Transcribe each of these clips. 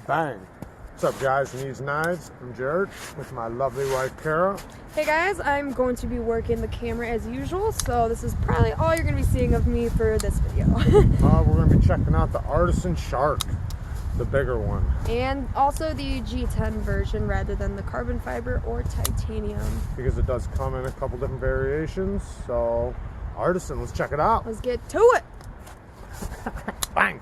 Bang. What's up, guys? Needs Knives. I'm Jared with my lovely wife, Kara. Hey guys, I'm going to be working the camera as usual, so this is probably all you're going to be seeing of me for this video. We're going to be checking out the Artisan Shark, the bigger one. And also the G10 version rather than the carbon fiber or titanium. Because it does come in a couple different variations. So, Artisan, let's check it out. Let's get to it. Bang!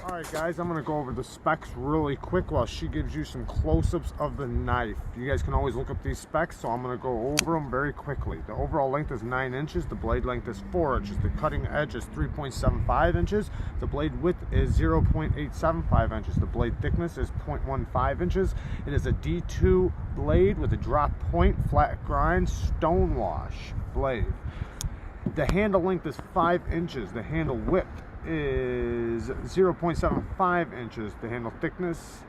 Alright guys, I'm going to go over the specs really quick while she gives you some close-ups of the knife. You guys can always look up these specs, so I'm going to go over them very quickly. The overall length is 9 inches, the blade length is 4 inches, the cutting edge is 3.75 inches, the blade width is 0.875 inches, the blade thickness is 0.15 inches. It is a D2 blade with a drop point, flat grind, stone wash blade. The handle length is 5 inches, the handle width is 0.75 inches. The handle thickness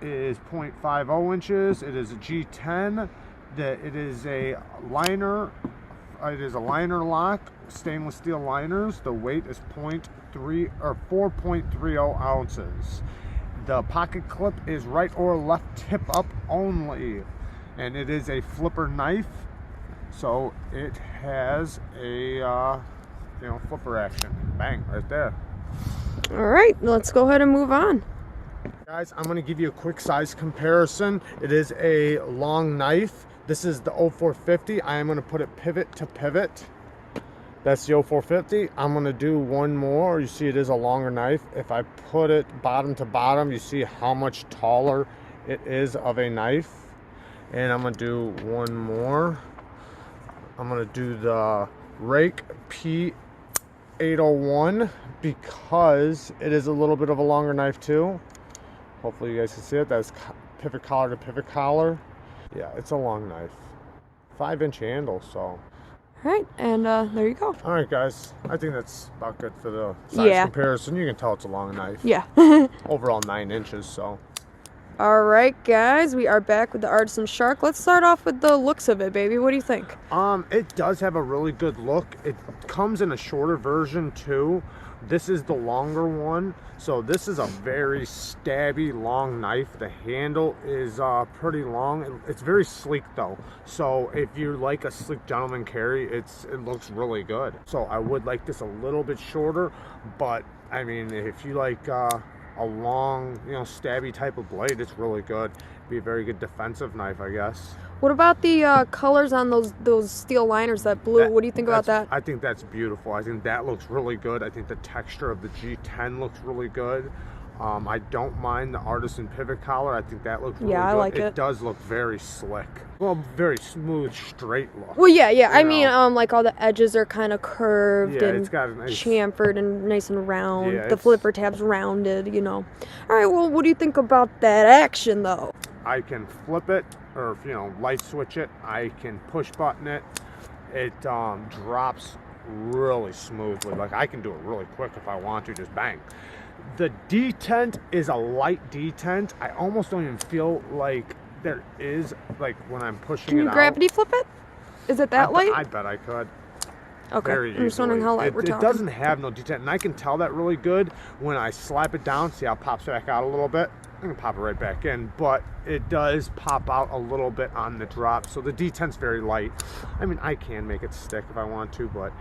is 0.50 inches. It is a G10. It is a liner. It is a liner lock, stainless steel liners. The weight is 4.30 ounces. The pocket clip is right or left tip up only, and it is a flipper knife, so it has a flipper action. Bang, right there. All right, let's go ahead and move on. Guys, I'm going to give you a quick size comparison. It is a long knife. This is the 0450. I am going to put it pivot to pivot. That's the 0450. I'm going to do one more. You see it is a longer knife. If I put it bottom to bottom, you see how much taller it is of a knife. And I'm going to do one more. I'm going to do the Rake P801 because it is a little bit of a longer knife too. Hopefully you guys can see it. That's pivot collar to pivot collar. Yeah, it's a long knife. 5-inch handle, so. All right, and there you go. All right, guys. I think that's about good for the size comparison. You can tell it's a long knife. Yeah. Overall 9 inches, so. All right, guys, we are back with the Artisan Shark. Let's start off with the looks of it, baby. What do you think? It does have a really good look. It comes in a shorter version too. This is the longer one, so this is a very stabby long knife. The handle is pretty long. It's very sleek though, so if you like a sleek gentleman carry, it looks really good. So I would like this a little bit shorter, but I mean, if you like a long, stabby type of blade, it's really good. Be a very good defensive knife, I guess. What about the colors on those steel liners, that blue? What do you think about that? I think that's beautiful. I think that looks really good. I think the texture of the G10 looks really good. I don't mind the Artisan pivot collar. I think that looks really good. I like it. It does look very slick. Well, very smooth, straight look. Well, yeah. I mean, like all the edges are kind of curved and it's got a nice chamfered and nice and round. Yeah, the flipper tab's rounded, All right, well, what do you think about that action, though? I can flip it, or light switch it. I can push button it. It drops really smoothly. Like, I can do it really quick if I want to, just bang. The detent is a light detent. I almost don't even feel like there is, like, when I'm pushing it out. Can you gravity flip it? Is it that light? I bet I could. Okay, I'm just wondering how light we're talking. It doesn't have no detent, and I can tell that really good when I slap it down. See how it pops back out a little bit? I can pop it right back in, but it does pop out a little bit on the drop, so the detent's very light. I mean, I can make it stick if I want to, but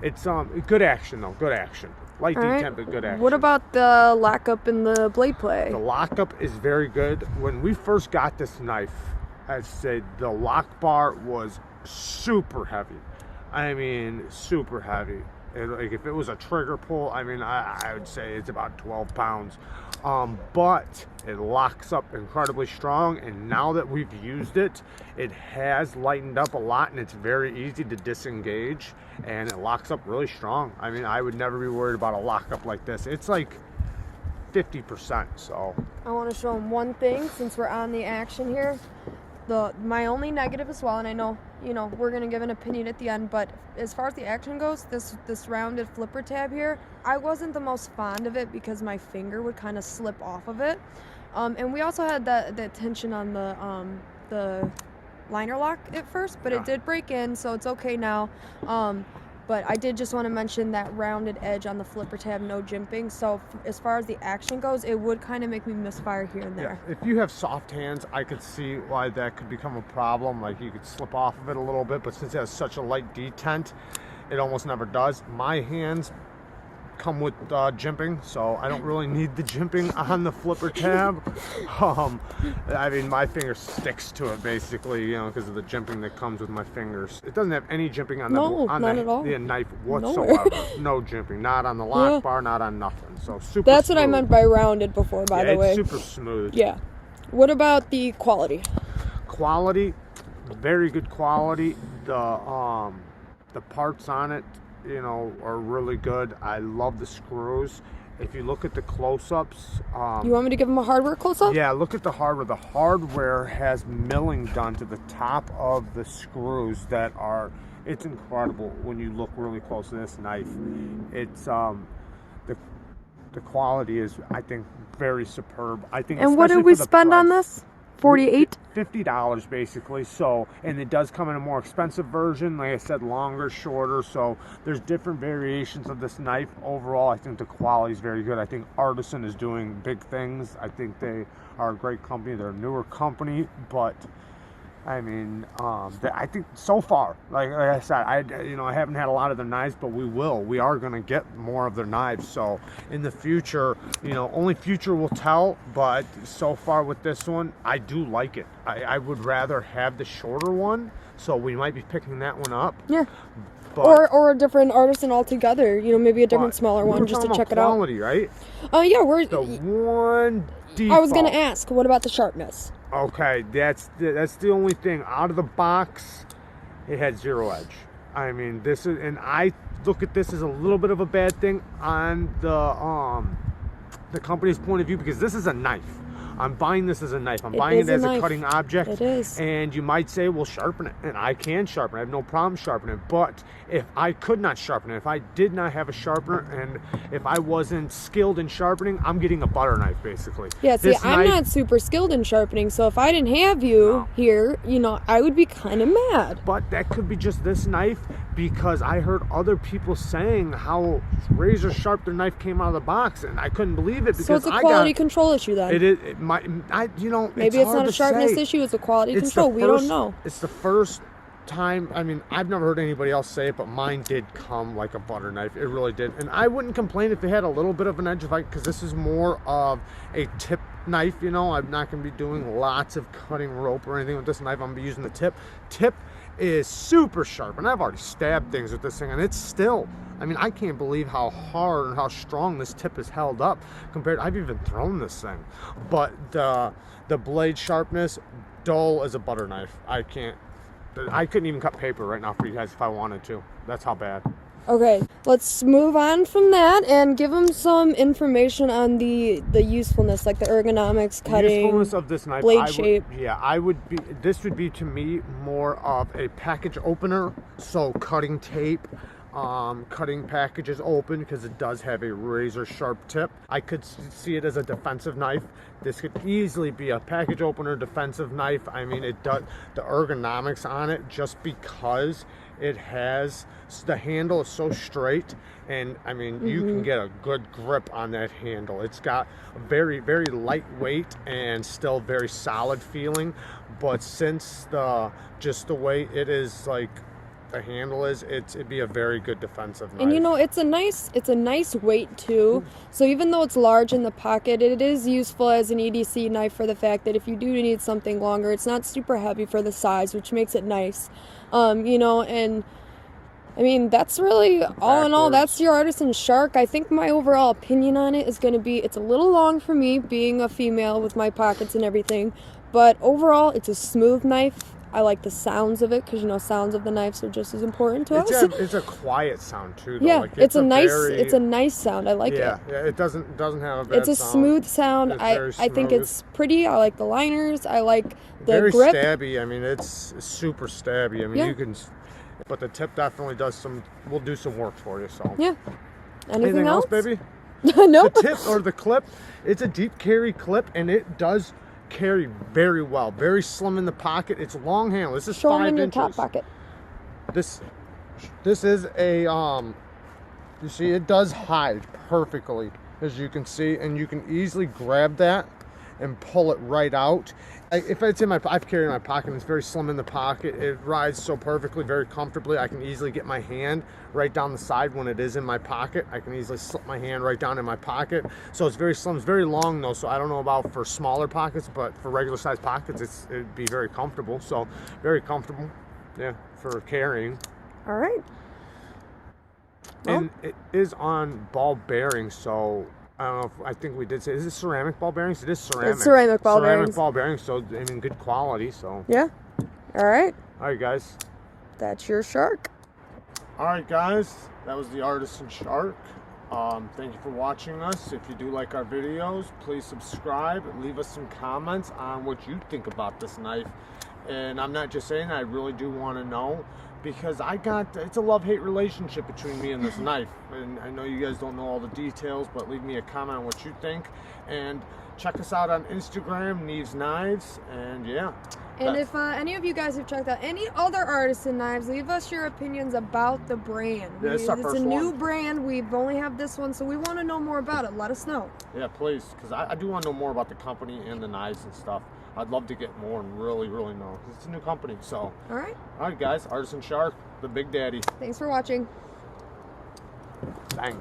it's good action though, good action. Light detent, but good action. What about the lockup in the blade play? The lockup is very good. When we first got this knife, I'd say the lock bar was super heavy. I mean, super heavy. Like, if it was a trigger pull, I mean, I would say it's about 12 pounds. But it locks up incredibly strong, and now that we've used it, it has lightened up a lot, and it's very easy to disengage, and it locks up really strong. I mean, I would never be worried about a lockup like this. It's like 50%, so. I want to show them one thing since we're on the action here. My only negative as well, and I know, we're going to give an opinion at the end, but as far as the action goes, this rounded flipper tab here, I wasn't the most fond of it because my finger would kind of slip off of it. And we also had that tension on the liner lock at first, but it did break in, so it's okay now. But I did just want to mention that rounded edge on the flipper tab, no jimping. So as far as the action goes, it would kind of make me misfire here and there. Yeah, if you have soft hands, I could see why that could become a problem. Like you could slip off of it a little bit, but since it has such a light detent, it almost never does. My hands come with jimping, so I don't really need the jimping on the flipper tab. I mean, my finger sticks to it basically, you know, because of the jimping that comes with my fingers. It doesn't have any jimping on the knife whatsoever. No jimping, not on the lock bar, not on nothing. So super. That's smooth. what I meant by rounded before, by the way. It's super smooth. Yeah. What about the quality? Quality, very good quality. The parts on it, you know, are really good. I love the screws. If you look at the close-ups, you want me to give them a hardware close-up? Yeah, look at the hardware. The hardware has milling done to the top of the screws that are, it's incredible when you look really close to this knife. It's the quality is, I think, very superb. I think. And what did we spend on this? $48? $50 basically. So, and it does come in a more expensive version, like I said, longer, shorter. So there's different variations of this knife. Overall, I think the quality is very good. I think Artisan is doing big things. I think they are a great company. They're a newer company, but I mean, I think so far, like I said, I haven't had a lot of their knives, but we are going to get more of their knives. So in the future, only future will tell, but so far with this one, I do like it. I would rather have the shorter one, so we might be picking that one up. Yeah. Or a different Artisan altogether, maybe a different smaller one just to check it out. Quality, right? Yeah, we're the one default. I was going to ask, what about the sharpness? Okay, that's the only thing. Out of the box, it had zero edge. I mean, this is, and I look at this as a little bit of a bad thing on the company's point of view, because this is a knife. I'm buying this as a knife. I'm buying it as a cutting object. It is. And you might say, well, sharpen it. And I can sharpen it. I have no problem sharpening it. But if I could not sharpen it, if I did not have a sharpener, and if I wasn't skilled in sharpening, I'm getting a butter knife, basically. Yeah, see, I'm not super skilled in sharpening, so if I didn't have you here, I would be kind of mad. But that could be just this knife, because I heard other people saying how razor sharp their knife came out of the box, and I couldn't believe it, because so it's a quality control issue then. It is. Maybe it's not a sharpness issue, it's a quality control. We don't know. It's the first time, I mean, I've never heard anybody else say it, but mine did come like a butter knife. It really did. And I wouldn't complain if they had a little bit of an edge, because this is more of a tip knife, I'm not going to be doing lots of cutting rope or anything with this knife. I'm going to be using the tip. Tip is super sharp, and I've already stabbed things with this thing, and it's still, I mean, I can't believe how hard and how strong this tip is held up compared. I've even thrown this thing, but the blade sharpness, dull as a butter knife. I couldn't even cut paper right now for you guys if I wanted to. That's how bad. Okay, let's move on from that and give them some information on the usefulness, like the ergonomics, cutting, the usefulness of this knife, blade shape. This would be to me more of a package opener, so cutting tape, cutting packages open, because it does have a razor sharp tip. I could see it as a defensive knife. This could easily be a package opener, defensive knife. I mean, it does, the ergonomics on it, just because it has, the handle is so straight, and I mean, you can get a good grip on that handle. It's got a very, very lightweight and still very solid feeling, but since just the way it is, like the handle is, it'd be a very good defensive knife. And it's a nice weight too. So even though it's large in the pocket, it is useful as an EDC knife for the fact that if you do need something longer, it's not super heavy for the size, which makes it nice. And I mean, that's really all in all, that's your Artisan Shark. I think my overall opinion on it is going to be, it's a little long for me being a female with my pockets and everything, but overall it's a smooth knife. I like the sounds of it, because sounds of the knives are just as important to us. It's a quiet sound too, though. Yeah, like, it's a nice sound. I like it. Yeah, it doesn't have a bad sound. It's a smooth sound. I think it's pretty. I like the liners. I like the very grip. Very stabby. I mean, it's super stabby. I mean, you can, but the tip definitely will do some work for you. So yeah. Anything else, baby? Nope. The tip or the clip, it's a deep carry clip, and it does carry very well. Very slim in the pocket. It's long handle. This is Show 5 them in your inches. top pocket. This This is a, you see, it does hide perfectly, as you can see, and you can easily grab that and pull it right out. If it's in my, I've carried it in my pocket, and it's very slim in the pocket. It rides so perfectly, very comfortably. I can easily get my hand right down the side when it is in my pocket. I can easily slip my hand right down in my pocket. So it's very slim. It's very long though, so I don't know about for smaller pockets, but for regular size pockets, it'd be very comfortable. So very comfortable, yeah, for carrying. All right. And it is on ball bearings, so I don't know if, I think we did say, is it ceramic ball bearings? It is ceramic. It's ceramic ball bearings. Ceramic ball bearings, so I mean good quality, so. Yeah. All right. All right, guys. That's your shark. All right, guys. That was the Artisan Shark. Thank you for watching us. If you do like our videos, please subscribe. Leave us some comments on what you think about this knife. And I'm not just saying, I really do want to know, because it's a love-hate relationship between me and this knife. And I know you guys don't know all the details, but leave me a comment on what you think. And check us out on Instagram, Neve's Knives, and yeah. And if any of you guys have checked out any other Artisan knives, leave us your opinions about the brand. Yeah, it's a new brand. We've only have this one, so we want to know more about it. Let us know. Yeah, please, because I do want to know more about the company and the knives and stuff. I'd love to get more and really, really know. It's a new company, so. All right, guys. Artisan Shark, the Big Daddy. Thanks for watching. Bang.